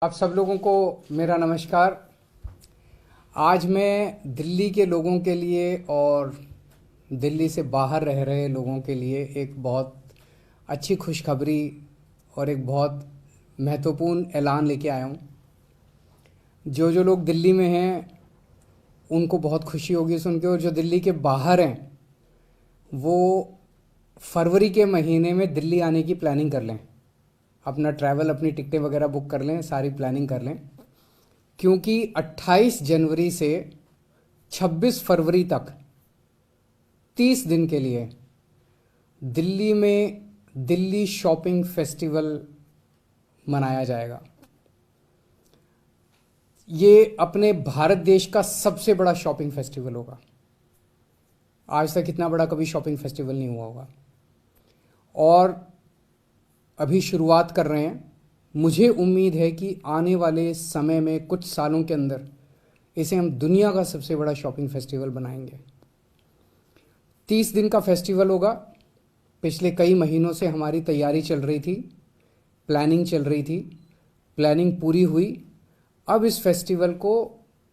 आप सब लोगों को मेरा नमस्कार। आज मैं दिल्ली के लोगों के लिए और दिल्ली से बाहर रह रहे लोगों के लिए एक बहुत अच्छी खुशखबरी और एक बहुत महत्वपूर्ण ऐलान लेके आया हूँ। जो जो लोग दिल्ली में हैं उनको बहुत खुशी होगी सुन के, और जो दिल्ली के बाहर हैं वो फरवरी के महीने में दिल्ली आने की प्लानिंग कर लें। अपना ट्रैवल, अपनी टिकटें वगैरह बुक कर लें, सारी प्लानिंग कर लें, क्योंकि 28 जनवरी से 26 फरवरी तक 30 दिन के लिए दिल्ली में दिल्ली शॉपिंग फेस्टिवल मनाया जाएगा। ये अपने भारत देश का सबसे बड़ा शॉपिंग फेस्टिवल होगा। आज तक इतना बड़ा कभी शॉपिंग फेस्टिवल नहीं हुआ होगा, और अभी शुरुआत कर रहे हैं। मुझे उम्मीद है कि आने वाले समय में कुछ सालों के अंदर इसे हम दुनिया का सबसे बड़ा शॉपिंग फेस्टिवल बनाएंगे। 30 दिन का फेस्टिवल होगा। पिछले कई महीनों से हमारी तैयारी चल रही थी, प्लानिंग चल रही थी, प्लानिंग पूरी हुई। अब इस फेस्टिवल को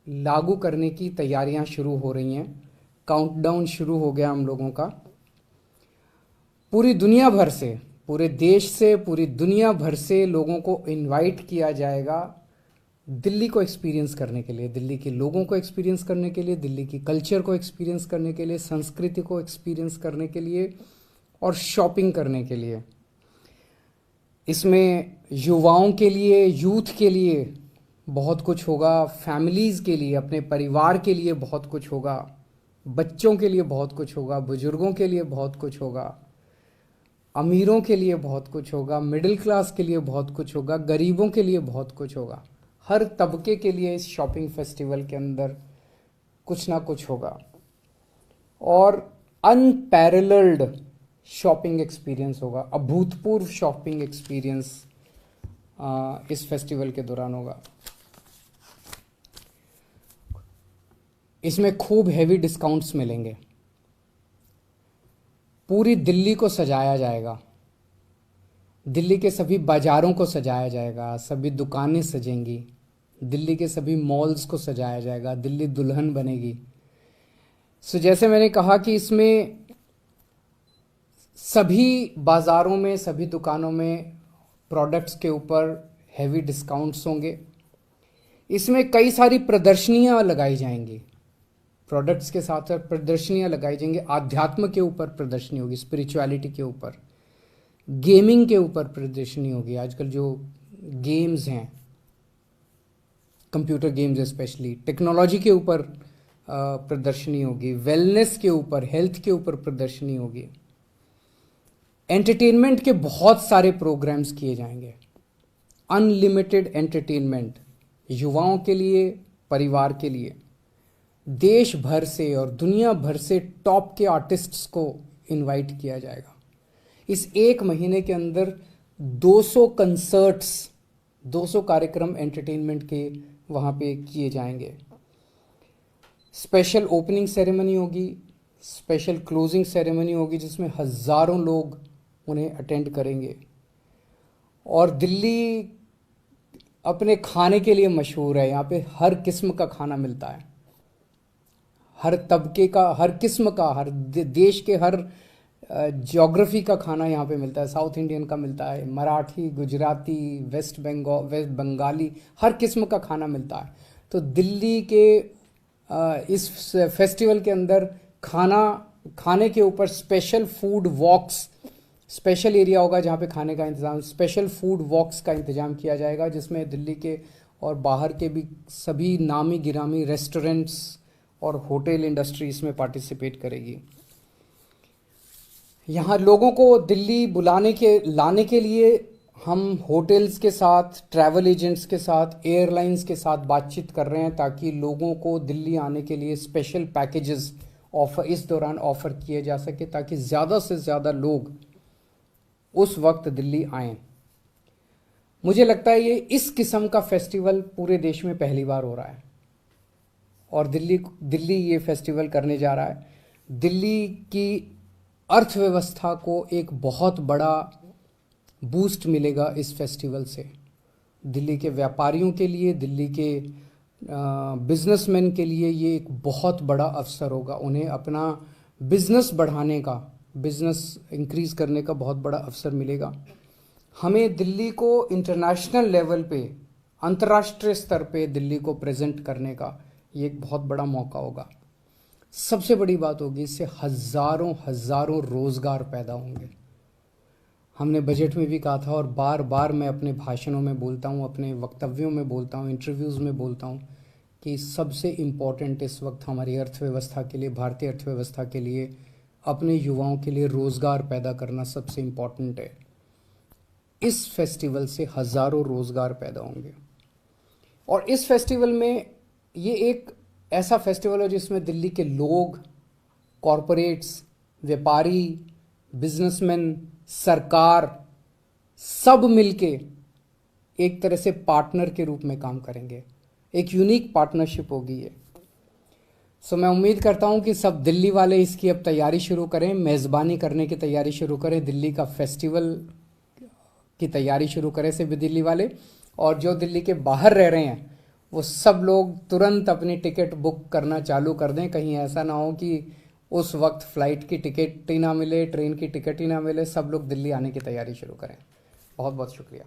लागू करने की तैयारियां शुरू हो रही हैं। काउंटडाउन शुरू हो गया हम लोगों का। पूरी दुनिया भर से, पूरे देश से, पूरी दुनिया भर से लोगों को इनवाइट किया जाएगा दिल्ली को एक्सपीरियंस करने के लिए, दिल्ली के लोगों को एक्सपीरियंस करने के लिए, दिल्ली की कल्चर को एक्सपीरियंस करने के लिए, संस्कृति को एक्सपीरियंस करने के लिए और शॉपिंग करने के लिए। इसमें युवाओं के लिए, यूथ के लिए बहुत कुछ होगा, फैमिलीज़ के लिए, अपने परिवार के लिए बहुत कुछ होगा, बच्चों के लिए बहुत कुछ होगा, बुजुर्गों के लिए बहुत कुछ होगा, अमीरों के लिए बहुत कुछ होगा, मिडिल क्लास के लिए बहुत कुछ होगा, गरीबों के लिए बहुत कुछ होगा। हर तबके के लिए इस शॉपिंग फेस्टिवल के अंदर कुछ ना कुछ होगा, और अनपैरेलल्ड शॉपिंग एक्सपीरियंस होगा, अभूतपूर्व शॉपिंग एक्सपीरियंस इस फेस्टिवल के दौरान होगा। इसमें खूब हैवी डिस्काउंट्स मिलेंगे। पूरी दिल्ली को सजाया जाएगा, दिल्ली के सभी बाज़ारों को सजाया जाएगा, सभी दुकानें सजेंगी, दिल्ली के सभी मॉल्स को सजाया जाएगा, दिल्ली दुल्हन बनेगी। जैसे मैंने कहा कि इसमें सभी बाज़ारों में, सभी दुकानों में प्रोडक्ट्स के ऊपर हैवी डिस्काउंट्स होंगे। इसमें कई सारी प्रदर्शनियां लगाई जाएंगी, प्रोडक्ट्स के साथ साथ प्रदर्शनियां लगाई जाएंगी। आध्यात्म के ऊपर प्रदर्शनी होगी, स्पिरिचुअलिटी के ऊपर, गेमिंग के ऊपर प्रदर्शनी होगी। आजकल जो गेम्स हैं, कंप्यूटर गेम्स स्पेशली, टेक्नोलॉजी के ऊपर प्रदर्शनी होगी, वेलनेस के ऊपर, हेल्थ के ऊपर प्रदर्शनी होगी। एंटरटेनमेंट के बहुत सारे प्रोग्राम्स किए जाएंगे, अनलिमिटेड एंटरटेनमेंट युवाओं के लिए, परिवार के लिए। देश भर से और दुनिया भर से टॉप के आर्टिस्ट्स को इनवाइट किया जाएगा। इस एक महीने के अंदर 200 कंसर्ट्स, 200 कार्यक्रम एंटरटेनमेंट के वहाँ पे किए जाएंगे। स्पेशल ओपनिंग सेरेमनी होगी, स्पेशल क्लोजिंग सेरेमनी होगी, जिसमें हज़ारों लोग उन्हें अटेंड करेंगे। और दिल्ली अपने खाने के लिए मशहूर है। यहाँ पे हर किस्म का खाना मिलता है, हर तबके का, हर किस्म का, हर देश के हर ज्योग्राफी का खाना यहाँ पे मिलता है। साउथ इंडियन का मिलता है, मराठी, गुजराती, वेस्ट बंगाली, हर किस्म का खाना मिलता है। तो दिल्ली के इस फेस्टिवल के अंदर खाने के ऊपर special food walks, special area होगा जहाँ पे खाने का इंतज़ाम, स्पेशल फूड वॉक्स का इंतज़ाम किया जाएगा, जिसमें दिल्ली के और बाहर के भी सभी नामी गिरामी रेस्टोरेंट्स और होटल इंडस्ट्री इसमें पार्टिसिपेट करेगी। यहाँ लोगों को दिल्ली लाने के लिए हम होटल्स के साथ, ट्रैवल एजेंट्स के साथ, एयरलाइंस के साथ बातचीत कर रहे हैं, ताकि लोगों को दिल्ली आने के लिए स्पेशल पैकेजेस इस दौरान ऑफ़र किए जा सके, ताकि ज़्यादा से ज़्यादा लोग उस वक्त दिल्ली आएँ। मुझे लगता है ये इस किस्म का फेस्टिवल पूरे देश में पहली बार हो रहा है, और दिल्ली ये फेस्टिवल करने जा रहा है। दिल्ली की अर्थव्यवस्था को एक बहुत बड़ा बूस्ट मिलेगा इस फेस्टिवल से। दिल्ली के व्यापारियों के लिए, दिल्ली के बिजनेसमैन के लिए ये एक बहुत बड़ा अवसर होगा। उन्हें अपना बिजनेस बढ़ाने का, बिजनेस इंक्रीज करने का बहुत बड़ा अवसर मिलेगा। हमें दिल्ली को इंटरनेशनल लेवल पे, अंतर्राष्ट्रीय स्तर पे दिल्ली को प्रेजेंट करने का ये एक बहुत बड़ा मौका होगा। सबसे बड़ी बात होगी, इससे हजारों हजारों रोजगार पैदा होंगे। हमने बजट में भी कहा था और बार बार मैं अपने भाषणों में बोलता हूँ, अपने वक्तव्यों में बोलता हूँ, इंटरव्यूज़ में बोलता हूँ कि सबसे इम्पॉर्टेंट इस वक्त हमारी अर्थव्यवस्था के लिए, भारतीय अर्थव्यवस्था के लिए, अपने युवाओं के लिए रोज़गार पैदा करना सबसे इम्पॉर्टेंट है। इस फेस्टिवल से हज़ारों रोज़गार पैदा होंगे। और इस फेस्टिवल में, ये एक ऐसा फेस्टिवल है जिसमें दिल्ली के लोग, कॉरपोरेट्स, व्यापारी, बिजनेसमैन, सरकार, सब मिलके एक तरह से पार्टनर के रूप में काम करेंगे। एक यूनिक पार्टनरशिप होगी ये। सो मैं उम्मीद करता हूँ कि सब दिल्ली वाले इसकी अब तैयारी शुरू करें, मेज़बानी करने की तैयारी शुरू करें, दिल्ली का फेस्टिवल की तैयारी शुरू करें सभी दिल्ली वाले। और जो दिल्ली के बाहर रह रहे हैं वो सब लोग तुरंत अपनी टिकट बुक करना चालू कर दें। कहीं ऐसा ना हो कि उस वक्त फ़्लाइट की टिकट ही ना मिले, ट्रेन की टिकट ही ना मिले। सब लोग दिल्ली आने की तैयारी शुरू करें। बहुत बहुत शुक्रिया।